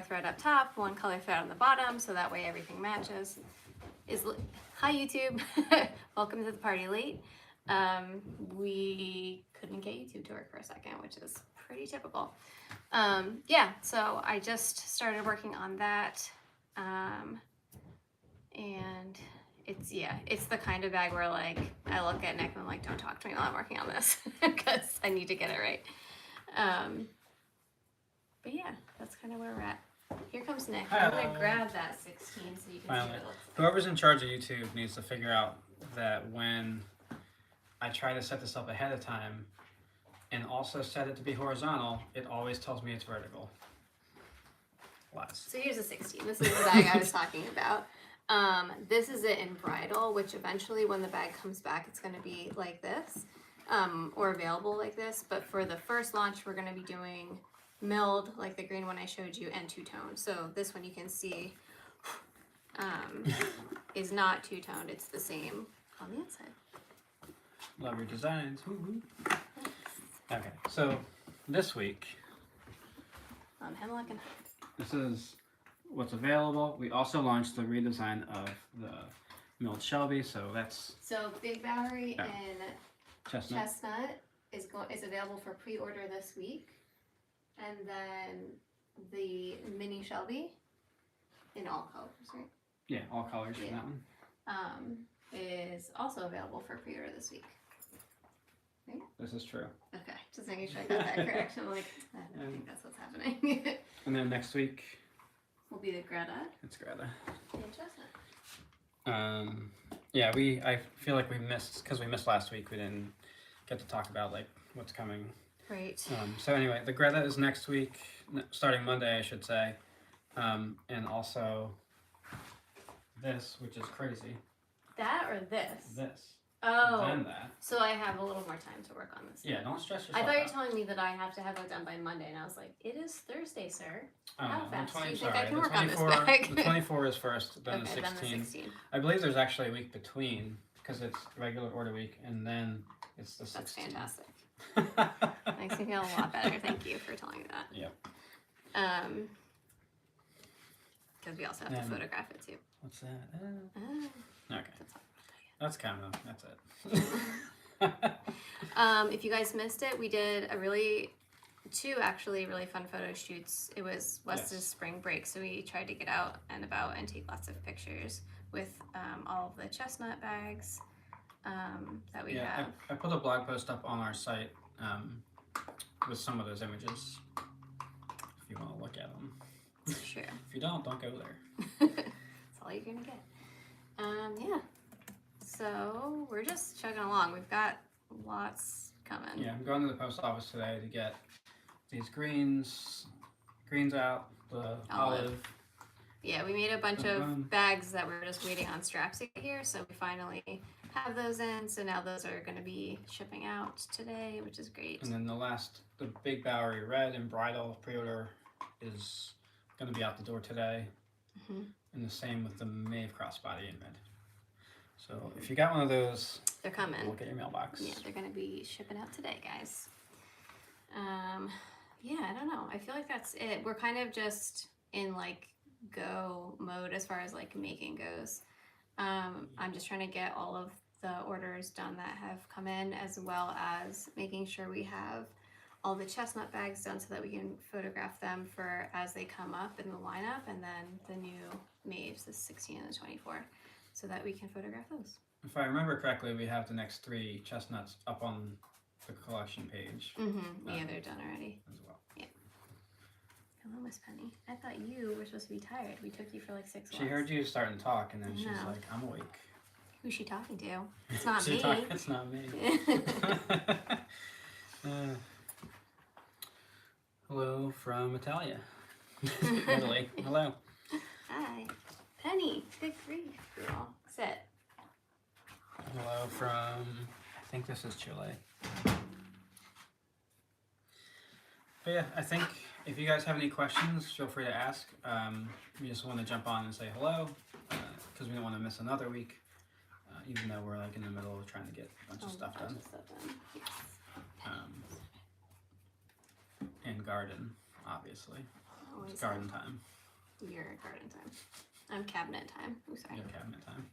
thread up top, one color thread on the bottom, so that way everything matches. Hi YouTube, welcome to the party late. We couldn't get YouTube to work for a second, which is pretty typical. Yeah, so I just started working on that, and it's the kind of bag where like I look at Nick and I'm like, don't talk to me while I'm working on this because I need to get it right. But yeah, that's kind of where we're at. Here comes Nick. I'm gonna grab that 16 so you can see what it looks like. Whoever's in charge of YouTube needs to figure out that when I try to set this up ahead of time and also set it to be horizontal, it always tells me it's vertical. Lies. So here's a 16. This is the bag I was talking about. This is it in bridal, which eventually when the bag comes back, it's gonna be like this, or available like this. But for the first launch, we're gonna be doing milled, like the green one I showed you, and two-tone. So this one you can see is not two-toned. It's the same on the inside. Love your designs. Woo-hoo. Okay, so this week, On Hemlock and this is what's available. We also launched the redesign of the milled Shelby, so that's... So Big Bowery and Chestnut is available for pre-order this week. And then the mini Shelby in all colors, right? Yeah, all colors for that one. Is also available for pre-order this week. Right? This is true. Okay, just making sure I got that correct. I'm like, I don't think that's what's happening. And then next week will be the Greta. It's Greta. And Chestnut. Yeah, I feel like we missed, because we missed last week, we didn't get to talk about like what's coming. Right. So anyway, the Greta is next week, starting Monday, I should say. And also this, which is crazy. That or this? This. Oh. Then that. So I have a little more time to work on this. Yeah, don't stress yourself I thought you out. were telling me that I have to have it done by Monday, and I was like, it is Thursday, sir. How fast do you think I can work on this bag? The 24 is first, then, okay, the 16. Then the 16. I believe there's actually a week between, because it's regular order week, and then it's the 16th. That's fantastic. Makes me feel a lot better. Thank you for telling me that. Yep. Because we also have to photograph it too. What's that? Okay. That's kind of, that's it. If you guys missed it, we did two really fun photo shoots. It was Wes's spring break, so we tried to get out and about and take lots of pictures with all of the chestnut bags that we have. I put a blog post up on our site with some of those images if you want to look at them. Sure. If you don't go there. That's all you're gonna get. Yeah. So we're just chugging along. We've got lots coming. Yeah, I'm going to the post office today to get these greens out, the olive. Yeah, we made a bunch of bags that we're just waiting on straps to get here, so we finally have those in. So now those are going to be shipping out today, which is great. And then the Big Bowery Red and Bridal pre-order is going to be out the door today. Mm-hmm. And the same with the Maeve Crossbody in red. So if you got one of those, they're coming. Look at your mailbox. Yeah, they're going to be shipping out today, guys. Yeah, I don't know. I feel like that's it. We're kind of just in like go mode as far as like making goes. I'm just trying to get all of the orders done that have come in, as well as making sure we have all the chestnut bags done so that we can photograph them for as they come up in the lineup, and then the new Maeves, the 16 and the 24, so that we can photograph those. If I remember correctly, we have the next 3 chestnuts up on the collection page. Mm-hmm. Yeah, they're done already. As well. Yeah. Hello, Miss Penny. I thought you were supposed to be tired. We took you for like 6 She heard you starting to talk, and then she's like, I'm awake. Who's she talking to? It's not me. It's not me. Hello from Italia. Italy. Hello. Hi. Penny. Good grief, girl. Sit. Hello from, I think this is Chile. But yeah, I think if you guys have any questions, feel free to ask. We just want to jump on and say hello, because we don't want to miss another week, even though we're like in the middle of trying to get a bunch of stuff done. Yes. And garden, obviously. always It's garden time. Your garden time. I'm cabinet time. Oh, sorry. Your cabinet time.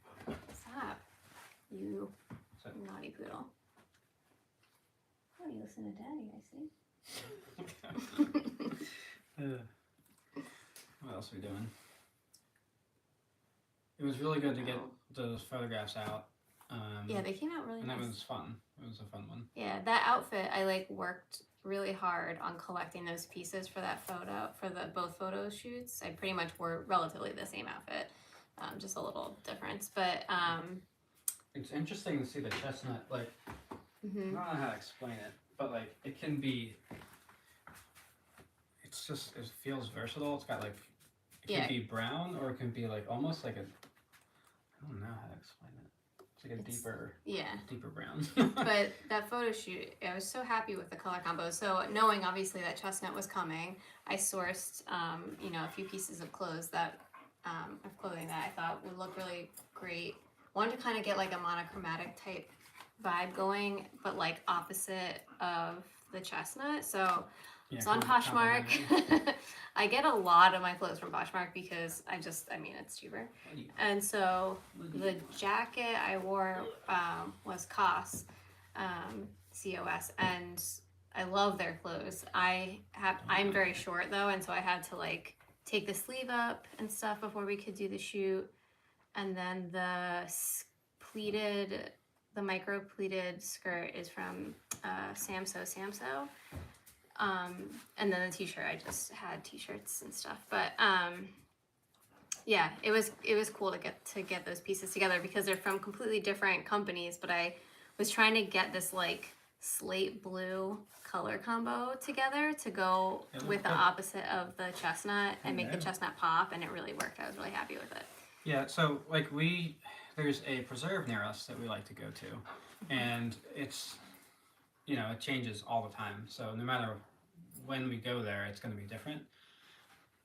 Stop. You So- naughty poodle. Oh, you listen to Daddy, I see. What else are we doing? It was really good to get those photographs out. Yeah, they came out really and nice. it was fun. It was a fun one. Yeah, that outfit, I like worked really hard on collecting those pieces for that photo, for the both photo shoots. I pretty much wore relatively the same outfit, just a little difference. But it's interesting to see the chestnut. Like, I don't know how to explain it, but like it can be. It's just it feels versatile. It's got like it can be brown or it can be like almost like a. I don't know how to explain it. It's like a deeper brown. But that photo shoot, I was so happy with the color combo. So knowing obviously that chestnut was coming, I sourced, you know, a few pieces of clothing that I thought would look really great. Wanted to kind of get like a monochromatic type vibe going, but like opposite of the chestnut. So it's on Poshmark. I get a lot of my clothes from Poshmark because I mean, it's cheaper. And so the jacket I wore was COS, COS, and I love their clothes. I'm very short though, and so I had to like take the sleeve up and stuff before we could do the shoot. And then the micro pleated skirt is from Samso. And then the t-shirt, I just had t-shirts and stuff. But yeah, it was cool to get those pieces together because they're from completely different companies. But I was trying to get this like slate blue color combo together to go with the opposite of the chestnut and make the chestnut pop, and it really worked. I was really happy with it. Yeah, so like there's a preserve near us that we like to go to, and it's, you know, it changes all the time. So no matter when we go there, it's going to be different.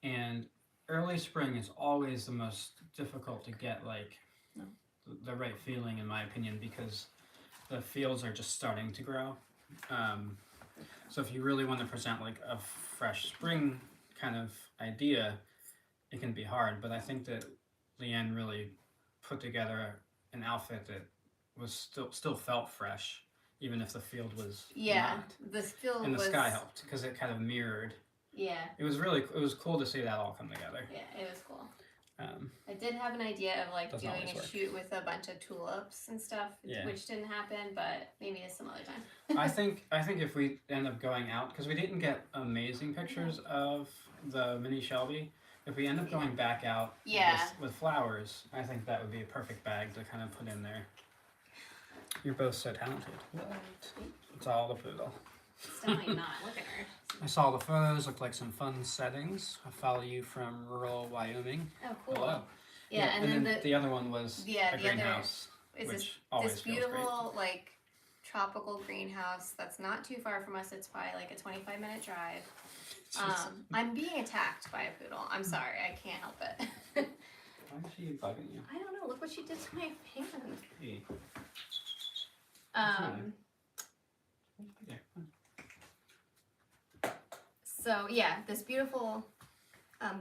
And early spring is always the most difficult to get like the right feeling, in my opinion, because the fields are just starting to grow. So if you really want to present like a fresh spring kind of idea, it can be hard. But I think that Leanne really put together an outfit that was still felt fresh, even if the field was not. The field and the sky helped because it kind of mirrored. Yeah. It was cool to see that all come together. Yeah, it was cool. I did have an idea of like doing a shoot with a bunch of tulips and stuff, which didn't happen, but maybe some other time. I think if we end up going out, because we didn't get amazing pictures of the mini Shelby, if we end up going back out with flowers, I think that would be a perfect bag to kind of put in there. You're both so talented. What? It's all the poodle. It's definitely not. Look at her. I saw the photos, looked like some fun settings. I follow you from rural Wyoming. Oh, cool. Hello. Yeah, and then the other one was a greenhouse, which always feels beautiful, great. Like, tropical greenhouse that's not too far from us. It's probably like a 25-minute drive. I'm being attacked by a poodle. I'm sorry, I can't help it. Why is she bugging you? I don't know. Look what she did to my hand. Hey. So yeah, this beautiful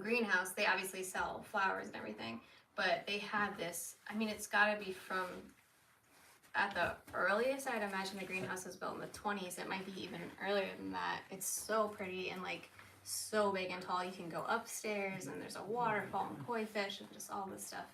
greenhouse. They obviously sell flowers and everything, but they had this. I mean, it's got to be from at the earliest. I'd imagine the greenhouse was built in the 20s. It might be even earlier than that. It's so pretty and like so big and tall. You can go upstairs and there's a waterfall and koi fish and just all this stuff.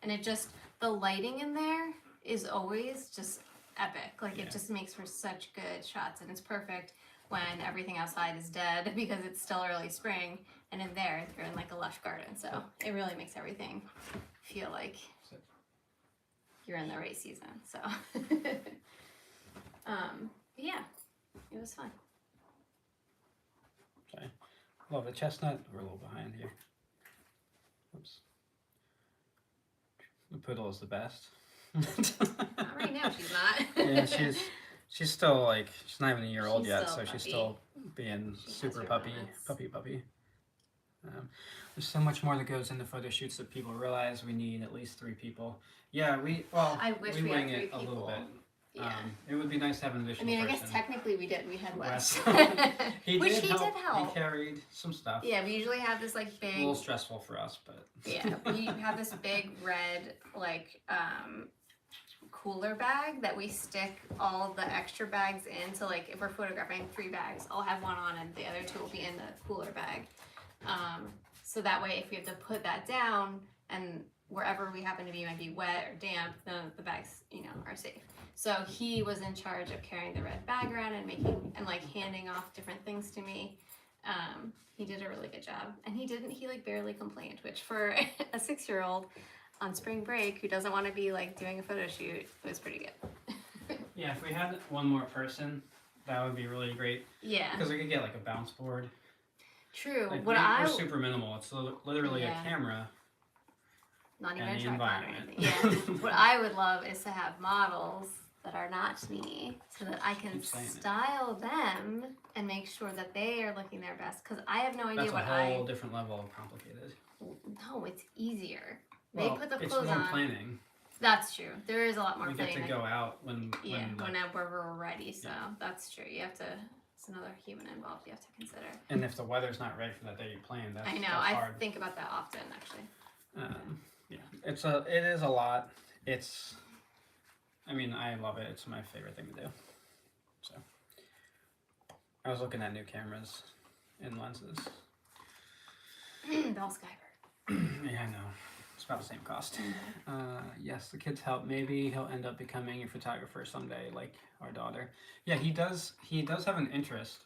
And it just, the lighting in there is always just epic. Like it just makes for such good shots, and it's perfect when everything outside is dead because it's still early spring, and in there you're in like a lush garden. So it really makes everything feel like you're in the right season. So yeah, it was fun. Okay. Love the chestnut. We're a little behind here. Oops. The poodle is the best. Not right now, she's not. Yeah, she's still like, she's not even a year old yet, so she's still being super puppy. There's so much more that goes into photo shoots that people realize. We need at least 3 people. Yeah, I wish we wing had 3 it a people. little bit. Yeah. It would be nice to have an I additional mean, I person. guess technically we did. We had Wes. He Which did he help. did help. He carried some stuff. Yeah, we usually have this like A big. little stressful for us, but. Yeah, we have this big red like cooler bag that we stick all the extra bags in. So like if we're photographing 3 bags, I'll have one on and the other 2 will be in the cooler bag. So that way if we have to put that down and wherever we happen to be might be wet or damp, the bags, you know, are safe. So he was in charge of carrying the red bag around and making and like handing off different things to me. He did a really good job, and he like barely complained, which for a 6-year-old on spring break who doesn't want to be like doing a photo shoot, it was pretty good. Yeah, if we had one more person, that would be really great. Yeah. Because we could get like a bounce board. True. Like What we're super minimal. It's literally a camera. Not even and a the tripod or environment. anything. Yeah. What I would love is to have models that are not me, so that I can style them and make sure that they are looking their best. Because I have no idea That's a whole different level of complicated. No, it's easier. Well, they put the it's clothes more on. Planning. That's true. There is a lot more we planning. We get to go out whenever we're ready. So yeah. That's true. You have to. It's another human involved. You have to consider. And if the weather's not right for that day you plan, that's I know. That's hard. I think about that often, actually. Yeah, it is a lot. I mean, I love it. It's my favorite thing to do. So, I was looking at new cameras and lenses. Bell Skybird. Yeah, I know. It's about the same cost. Yes, the kids help. Maybe he'll end up becoming a photographer someday, like our daughter. Yeah, he does. He does have an interest.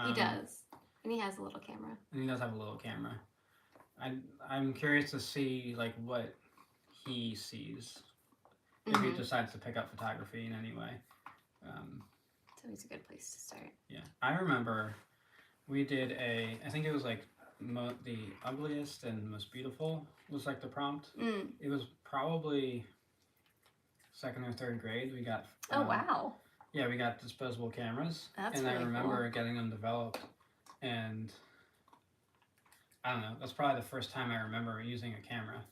He does, and he has a little camera. And he does have a little camera. I'm curious to see like what he sees if he decides to pick up photography in any way. It's always a good place to start. Yeah, I remember we did I think it was like the ugliest and most beautiful was like the prompt. It was probably 2nd or 3rd grade. We got oh wow. Yeah, we got disposable cameras. That's and really I remember cool. getting them developed, and I don't know, that's probably the first time I remember using a camera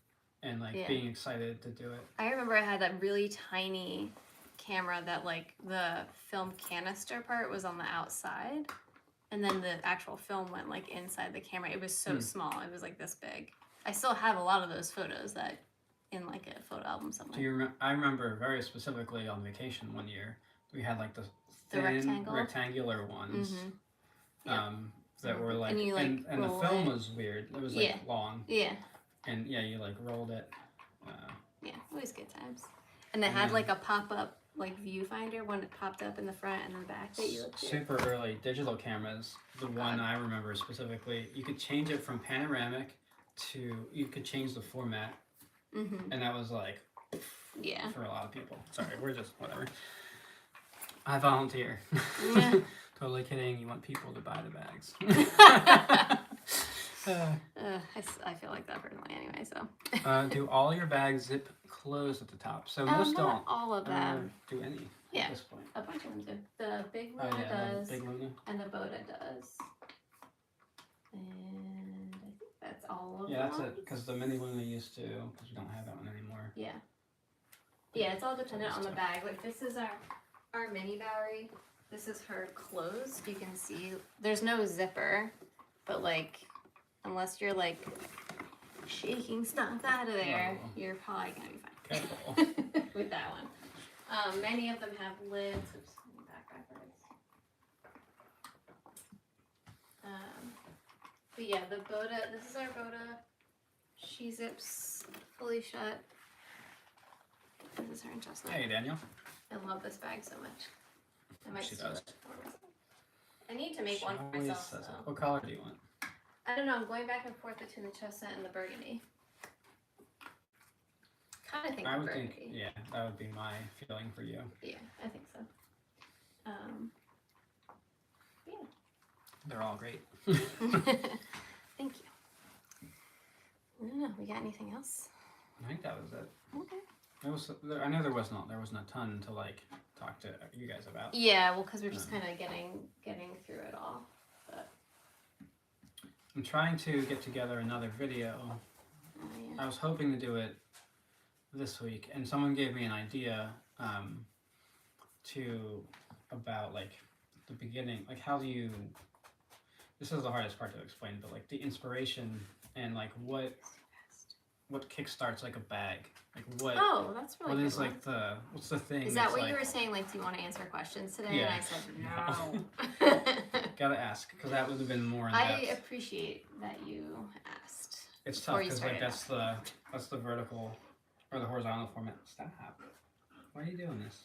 and like being excited to do it. I remember I had that really tiny camera that like the film canister part was on the outside, and then the actual film went like inside the camera. It was so small. It was like this big. I still have a lot of those photos that in like a photo album somewhere. Do you I remember very specifically on vacation one year, we had like the thin rectangular ones. That were like, and the film was weird. It was like long. Yeah. And yeah, you like rolled it. Yeah, always good times. And it had like a pop-up like viewfinder when it popped up in the front and the back that you looked at. Super early digital cameras. The one I remember specifically, you could change it from panoramic to, you could change the format. And that was like, for a lot of people. Sorry, we're just whatever. I volunteer. Totally kidding. You want people to buy the bags. I feel like that personally anyway, so. Do all your bags zip closed at the top? So most don't. All of them. Do any at this point? A bunch of them do. The Big Luna does. Big Luna. And the Boda does. And I think that's all of them. Yeah, that's it. Because the Mini Luna used to, because we don't have that one anymore. Yeah. Yeah, it's all dependent on the bag. Like this is our mini Bowery. This is her closed. You can see there's no zipper, but like unless you're like shaking stuff out of there, you're probably gonna be fine. Careful. With that one. Many of them have lids. Oops, let me back backwards. But yeah, the Boda. This is our Boda. She zips fully shut. This is her in chestnut. Hey, Daniel. I love this bag so much. I might She steal does. it for myself. I need to make one for myself. So. What color do you want? I don't know. I'm going back and forth between the chestnut and the burgundy. Kind of think I would burgundy. think, yeah, that would be my feeling for you. Yeah, I think so. Yeah. They're all great. Thank you. I don't know. We got anything else? I think that was it. Okay. I know there wasn't a ton to like talk to you guys about. Yeah, well, because we're just kind of getting through it all. But I'm trying to get together another video. yeah. I was hoping to do it this week, and someone gave me an idea to about like the beginning, like how do you, this is the hardest part to explain, but like the inspiration and like what kickstarts like a bag, like what Oh, that's really what good is one. like the what's the thing Is that that's what like, you were saying? Like, do you want to answer questions today? Yeah. And I said no. gotta ask because that would have been more in I depth. appreciate that you asked. It's before tough you because like started that's the vertical or the horizontal format. Stop. Why are you doing this?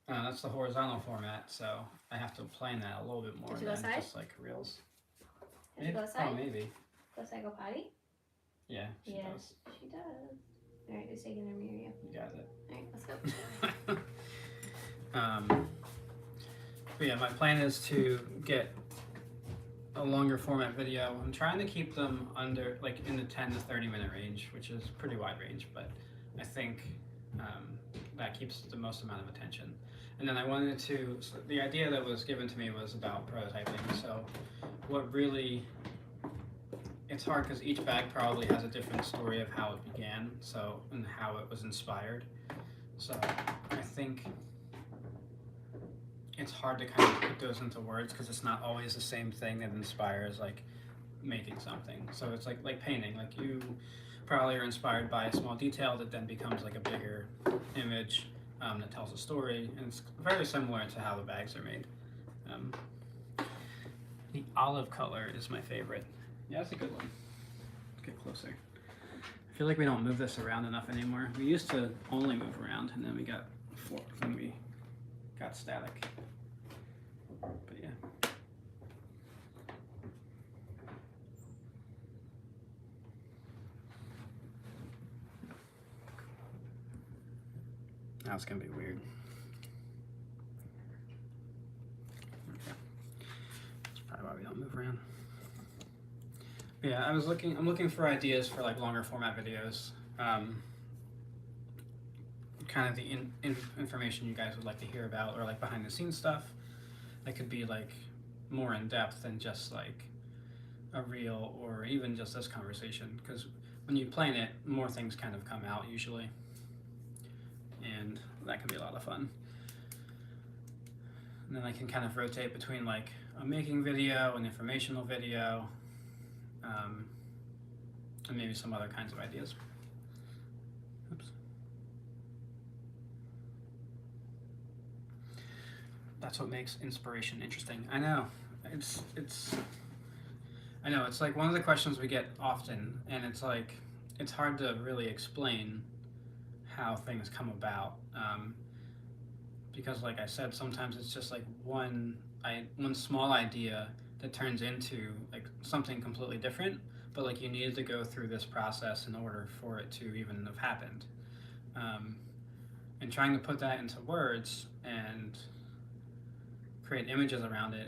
That's the horizontal format, so I have to plan that a little bit more Did you go than outside? just like reels. Did you go outside? Oh, maybe. Go outside, go potty? Yeah, she Yes, does. she does. All right, who's taking her near you? You got it. All right, let's go. But yeah, my plan is to get a longer format video. I'm trying to keep them under, like in the 10 to 30 minute range, which is pretty wide range, but I think that keeps the most amount of attention. And then I wanted to, so the idea that was given to me was about prototyping. So what really, it's hard because each bag probably has a different story of how it began, so, and how it was inspired. So I think it's hard to kind of put those into words because it's not always the same thing that inspires like making something. So it's like painting, like you probably are inspired by a small detail that then becomes like a bigger image that tells a story, and it's very similar to how the bags are made. The olive color is my favorite. Yeah, that's a good one. Let's get closer. I feel like we don't move this around enough anymore. We used to only move around, and then we got static. But yeah. Now it's gonna be weird. Okay. That's probably why we don't move around. But yeah, I'm looking for ideas for like longer format videos. Kind of the information you guys would like to hear about, or like behind the scenes stuff that could be like more in depth than just like a reel or even just this conversation, because when you plan it, more things kind of come out usually, and that can be a lot of fun. And then I can kind of rotate between like a making video, an informational video, and maybe some other kinds of ideas. Oops. That's what makes inspiration interesting. I know. I know, it's like one of the questions we get often, and it's like, it's hard to really explain how things come about. Because like I said, sometimes it's just like one small idea that turns into like something completely different, but like you needed to go through this process in order for it to even have happened. And trying to put that into words and create images around it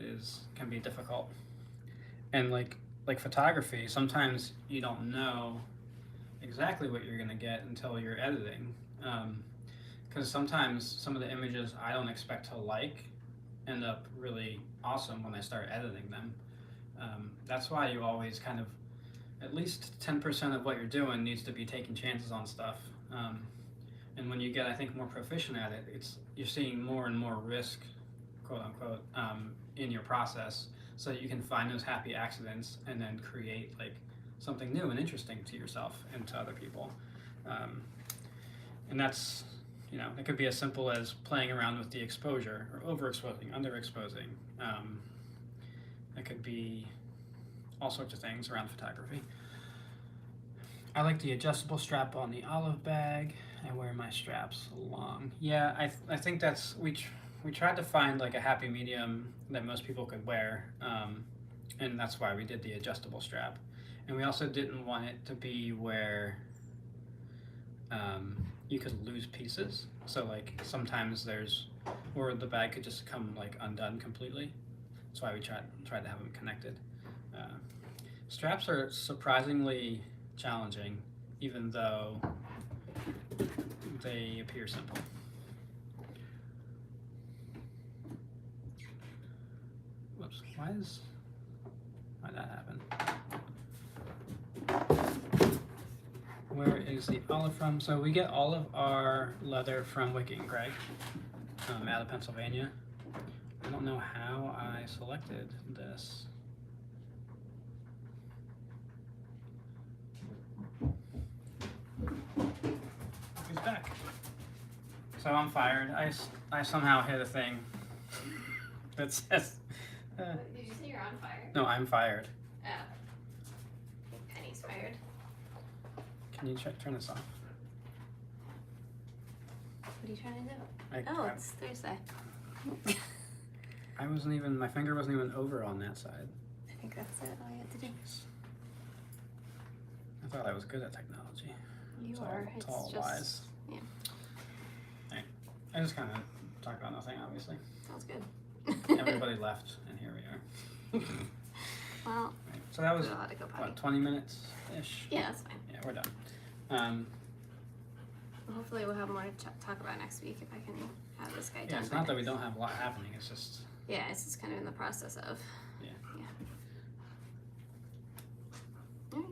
can be difficult. And like photography, sometimes you don't know exactly what you're gonna get until you're editing. Because sometimes some of the images I don't expect to like end up really awesome when I start editing them. That's why you always kind of, at least 10% of what you're doing needs to be taking chances on stuff. And when you get, I think, more proficient at it, you're seeing more and more risk, quote unquote, in your process, so that you can find those happy accidents and then create like something new and interesting to yourself and to other people. And that's, it could be as simple as playing around with the exposure, or overexposing, underexposing. It could be all sorts of things around photography. I like the adjustable strap on the olive bag. I wear my straps long. Yeah, I think that's, we tried to find like a happy medium that most people could wear, and that's why we did the adjustable strap. And we also didn't want it to be where you could lose pieces. So like sometimes or the bag could just come like undone completely. That's why we tried to have them connected. Straps are surprisingly challenging, even though they appear simple. Whoops, why'd that happen? Where is the olive from? So we get all of our leather from wicking, Greg. out of Pennsylvania. I don't know how I selected this. He's back. So I'm fired. I somehow hit a thing that says. Did you say you're on fire? No, I'm fired. Oh. Penny's fired. Can you turn this off? What are you trying to do? I It's Thursday. wasn't even, my finger wasn't even over on that side. I think that's it. All you have to do. I thought I was good at technology. You All, are. it's It's all just, lies. yeah. Right. I just kind of talked about nothing, obviously. Sounds good. Everybody left, and here we are. Well, Right. So that was, we'll have to go potty. what, 20 minutes-ish? Yeah, that's fine. Yeah, we're done. Hopefully we'll have more to talk about next week if I can have this guy done. Yeah, it's by not that we next- don't have a lot happening, it's just, Yeah, it's just kind of in the process of. Yeah. Yeah. Alright.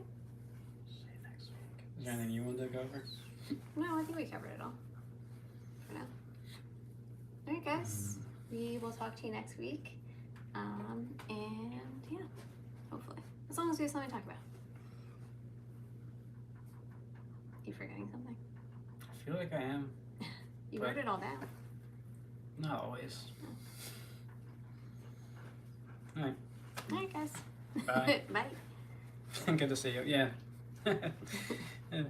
see you next week. Is there anything you wanted to go over? No, I think we covered it all. For now. Alright, guys. We will talk to you next week. And yeah, hopefully. As long as we have something to talk about. You forgetting something? I feel like I am. You But- wrote it all down. Not always. Alright. Alright, guys. Bye. Bye. Good to see you. Yeah. Yeah.